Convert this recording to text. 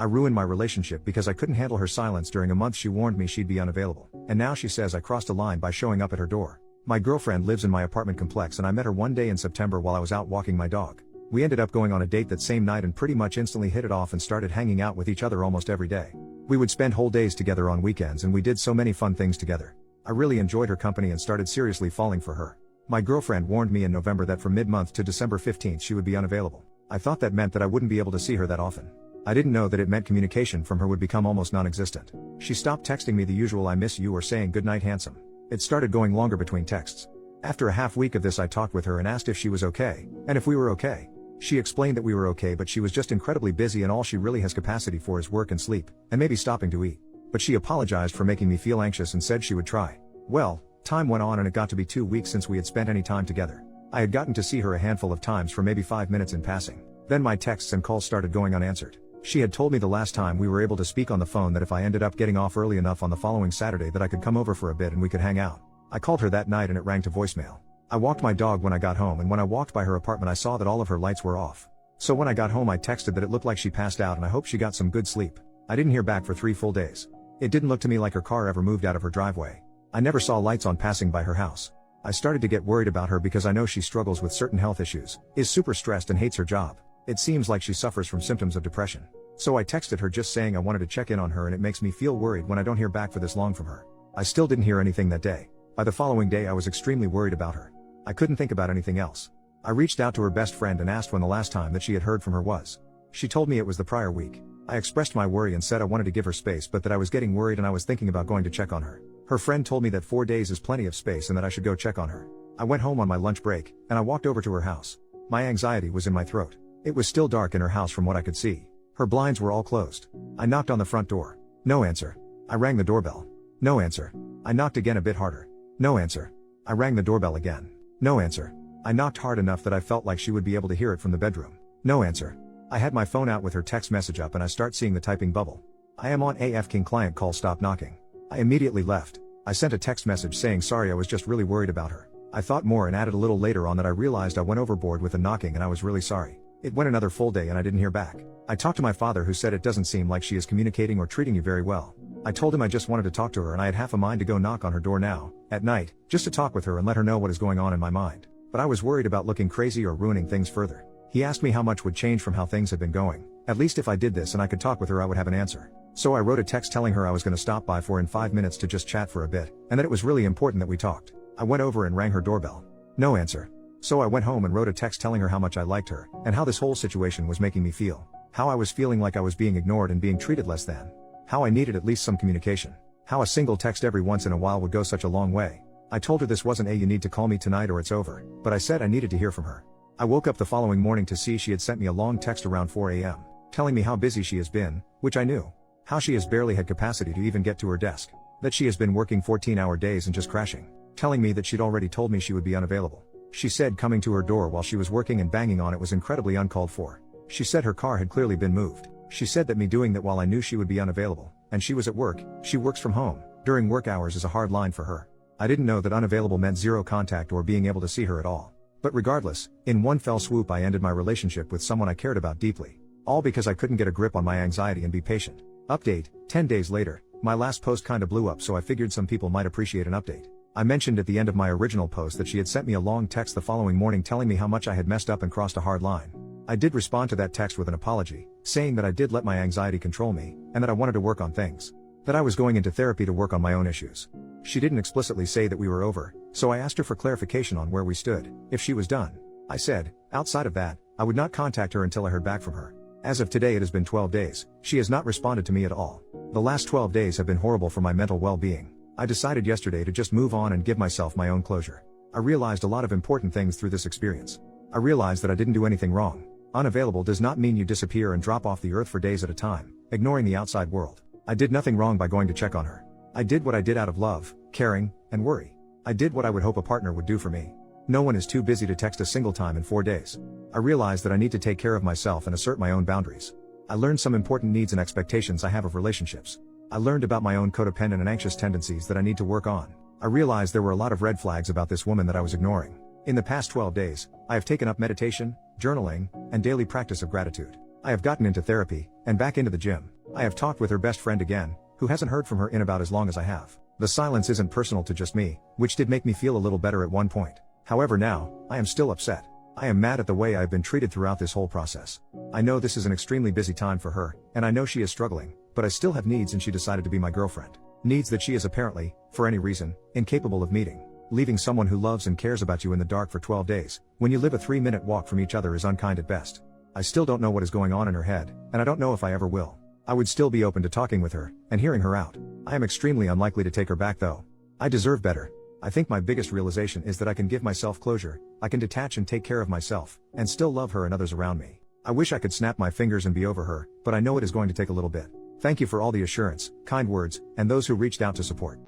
I ruined my relationship because I couldn't handle her silence. During a month she warned me she'd be unavailable. And now she says I crossed a line by showing up at her door. My girlfriend lives in my apartment complex and I met her one day in September while I was out walking my dog. We ended up going on a date that same night and pretty much instantly hit it off and started hanging out with each other almost every day. We would spend whole days together on weekends and we did so many fun things together. I really enjoyed her company and started seriously falling for her. My girlfriend warned me in November that from mid-month to December 15th she would be unavailable. I thought that meant that I wouldn't be able to see her that often. I didn't know that it meant communication from her would become almost non-existent. She stopped texting me the usual "I miss you" or saying "good night handsome." It started going longer between texts. After a half week of this I talked with her and asked if she was okay, and if we were okay. She explained that we were okay but she was just incredibly busy and all she really has capacity for is work and sleep, and maybe stopping to eat. But she apologized for making me feel anxious and said she would try. Well, time went on and it got to be 2 weeks since we had spent any time together. I had gotten to see her a handful of times for maybe 5 minutes in passing. Then my texts and calls started going unanswered. She had told me the last time we were able to speak on the phone that if I ended up getting off early enough on the following Saturday that I could come over for a bit and we could hang out. I called her that night and it rang to voicemail. I walked my dog when I got home and when I walked by her apartment I saw that all of her lights were off. So when I got home I texted that it looked like she passed out and I hope she got some good sleep. I didn't hear back for 3 full days. It didn't look to me like her car ever moved out of her driveway. I never saw lights on passing by her house. I started to get worried about her because I know she struggles with certain health issues, is super stressed and hates her job. It seems like she suffers from symptoms of depression. So I texted her just saying I wanted to check in on her and it makes me feel worried when I don't hear back for this long from her. I still didn't hear anything that day. By the following day I was extremely worried about her. I couldn't think about anything else. I reached out to her best friend and asked when the last time that she had heard from her was. She told me it was the prior week. I expressed my worry and said I wanted to give her space but that I was getting worried and I was thinking about going to check on her. Her friend told me that 4 days is plenty of space and that I should go check on her. I went home on my lunch break, and I walked over to her house. My anxiety was in my throat. It was still dark in her house from what I could see. Her blinds were all closed. I knocked on the front door. No answer. I rang the doorbell. No answer. I knocked again a bit harder. No answer. I rang the doorbell again. No answer. I knocked hard enough that I felt like she would be able to hear it from the bedroom. No answer. I had my phone out with her text message up and I start seeing the typing bubble. I am on AF King client call, stop knocking. I immediately left. I sent a text message saying sorry, I was just really worried about her. I thought more and added a little later on that I realized I went overboard with the knocking and I was really sorry. It went another full day and I didn't hear back. I talked to my father who said it doesn't seem like she is communicating or treating you very well. I told him I just wanted to talk to her and I had half a mind to go knock on her door now, at night, just to talk with her and let her know what is going on in my mind. But I was worried about looking crazy or ruining things further. He asked me how much would change from how things had been going. At least if I did this and I could talk with her I would have an answer. So I wrote a text telling her I was going to stop by in 5 minutes to just chat for a bit, and that it was really important that we talked. I went over and rang her doorbell. No answer. So I went home and wrote a text telling her how much I liked her, and how this whole situation was making me feel. How I was feeling like I was being ignored and being treated less than. How I needed at least some communication. How a single text every once in a while would go such a long way. I told her this wasn't a "you need to call me tonight or it's over," but I said I needed to hear from her. I woke up the following morning to see she had sent me a long text around 4 a.m. telling me how busy she has been, which I knew. How she has barely had capacity to even get to her desk. That she has been working 14-hour days and just crashing. Telling me that she'd already told me she would be unavailable. She said coming to her door while she was working and banging on it was incredibly uncalled for. She said her car had clearly been moved. She said that me doing that while I knew she would be unavailable, and she was at work, she works from home, during work hours is a hard line for her. I didn't know that unavailable meant zero contact or being able to see her at all. But regardless, in one fell swoop I ended my relationship with someone I cared about deeply. All because I couldn't get a grip on my anxiety and be patient. Update, 10 days later, my last post kinda blew up so I figured some people might appreciate an update. I mentioned at the end of my original post that she had sent me a long text the following morning telling me how much I had messed up and crossed a hard line. I did respond to that text with an apology, saying that I did let my anxiety control me, and that I wanted to work on things. That I was going into therapy to work on my own issues. She didn't explicitly say that we were over, so I asked her for clarification on where we stood, if she was done. I said, outside of that, I would not contact her until I heard back from her. As of today it has been 12 days, she has not responded to me at all. The last 12 days have been horrible for my mental well-being. I decided yesterday to just move on and give myself my own closure. I realized a lot of important things through this experience. I realized that I didn't do anything wrong. Unavailable does not mean you disappear and drop off the earth for days at a time, ignoring the outside world. I did nothing wrong by going to check on her. I did what I did out of love, caring, and worry. I did what I would hope a partner would do for me. No one is too busy to text a single time in 4 days. I realized that I need to take care of myself and assert my own boundaries. I learned some important needs and expectations I have of relationships. I learned about my own codependent and anxious tendencies that I need to work on. I realized there were a lot of red flags about this woman that I was ignoring. In the past 12 days, I have taken up meditation, journaling, and daily practice of gratitude. I have gotten into therapy, and back into the gym. I have talked with her best friend again, who hasn't heard from her in about as long as I have. The silence isn't personal to just me, which did make me feel a little better at one point. However now, I am still upset. I am mad at the way I have been treated throughout this whole process. I know this is an extremely busy time for her, and I know she is struggling, but I still have needs and she decided to be my girlfriend. Needs that she is apparently, for any reason, incapable of meeting. Leaving someone who loves and cares about you in the dark for 12 days, when you live a 3-minute walk from each other, is unkind at best. I still don't know what is going on in her head, and I don't know if I ever will. I would still be open to talking with her, and hearing her out. I am extremely unlikely to take her back though. I deserve better. I think my biggest realization is that I can give myself closure, I can detach and take care of myself, and still love her and others around me. I wish I could snap my fingers and be over her, but I know it is going to take a little bit. Thank you for all the assurance, kind words, and those who reached out to support.